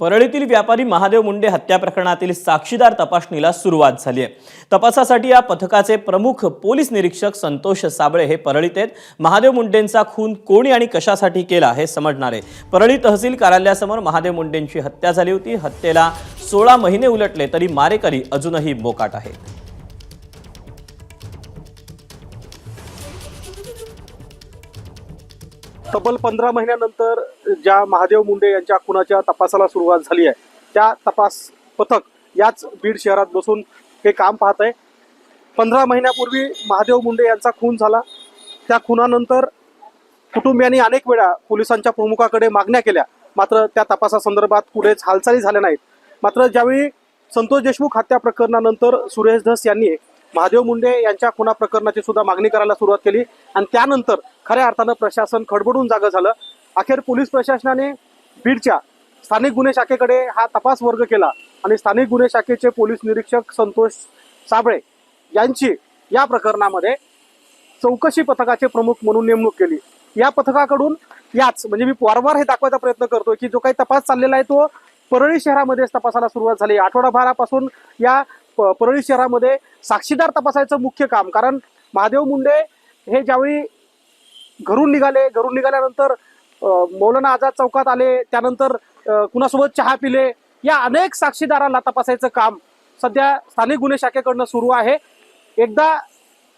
परळीतील व्यापारी महादेव मुंडे हत्या प्रकरणातील साक्षीदार तपासणीला सुरुवात झाली आहे। तपासासाठी या पथकाचे प्रमुख पोलीस निरीक्षक संतोष साबळे हे परळीत आहेत। महादेव मुंडेंचा खून कोणी आणि कशासाठी केला हे समजणार आहे। परळी तहसील कार्यालयासमोर महादेव मुंडेंची हत्या झाली होती। हत्येला 16 महिने उलटले तरी मारेकरी अजूनही मोकाट आहेत। तब्बल 15 महिन्यानंतर ज्या महादेव मुंडे यांच्या खुनाच्या तपासाला सुरुवात झाली आहे, त्या तपास पथक याच बीड शहरात बसून हे काम पाहत आहे। 15 महिन्यापूर्वी महादेव मुंडे यांचा खून झाला। त्या खुनानंतर कुटुंबियांनी अनेक वेळा पोलिसांच्या प्रमुखाकडे मागण्या केल्या, मात्र त्या तपासासंदर्भात पुढेच हालचाली झाल्या नाहीत। मात्र ज्यावेळी संतोष देशमुख हत्या प्रकरणानंतर सुरेश धस यांनी महादेव मुंडे यांच्या खुना प्रकरणाची सुद्धा मागणी करायला सुरुवात केली आणि त्यानंतर खऱ्या अर्थानं प्रशासन खडबडून जागं झालं। अखेर पोलीस प्रशासनाने बीडच्या स्थानिक गुन्हे शाखेकडे हा तपास वर्ग केला आणि स्थानिक गुन्हे शाखेचे पोलीस निरीक्षक संतोष साबळे यांची या प्रकरणामध्ये चौकशी पथकाचे प्रमुख म्हणून नेमणूक केली। या पथकाकडून याच म्हणजे मी वारंवार हे दाखवायचा प्रयत्न करतोय की जो काही तपास चाललेला आहे तो परळी शहरामध्येच तपासाला सुरुवात झाली। आठवडाभरापासून या परळी शहरामध्ये साक्षीदार तपासायचं मुख्य काम, कारण महादेव मुंडे हे ज्यावेळी घरून निघाल्यानंतर मौलाना आझाद चौकात आले, त्यानंतर कुणासोबत चहा पिले, या अनेक साक्षीदारांना तपासायचं काम सध्या स्थानिक गुन्हे शाखेकडनं सुरू आहे। एकदा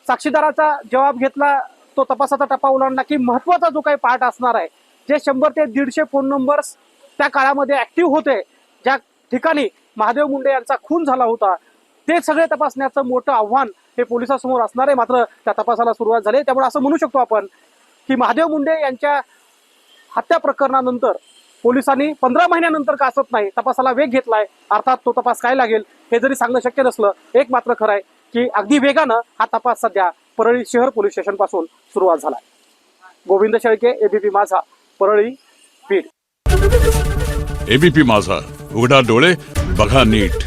साक्षीदाराचा जबाब घेतला, तो तपासाचा टप्पा ओलांडला की महत्वाचा जो काही पार्ट असणार आहे, जे 100 ते 150 फोन नंबर्स त्या काळामध्ये ऍक्टिव्ह होते, ज्या ठिकाणी महादेव मुंडे यांचा खून झाला होता, ते सगळे तपासण्याचं मोठं आव्हान हे पोलिसांसमोर असणार आहे। मात्र त्या तपासाला सुरुवात झाली। त्यामुळे असं म्हणू शकतो आपण की महादेव मुंडे यांच्या हत्या प्रकरणानंतर पोलिसांनी 15 महिन्यानंतर कासत नाही तपासाला वेग घेतलाय। अर्थात तो तपास काय लागेल हे जरी सांगणं शक्य नसलं, एक मात्र खरं आहे की अगदी वेगानं हा तपास सध्या परळी शहर पोलीस स्टेशन पासून सुरुवात झाला। गोविंद शेळके, एबीपी माझा, परळी, बीड। एबीपी माझा, उघडा डोळे बघा नीट।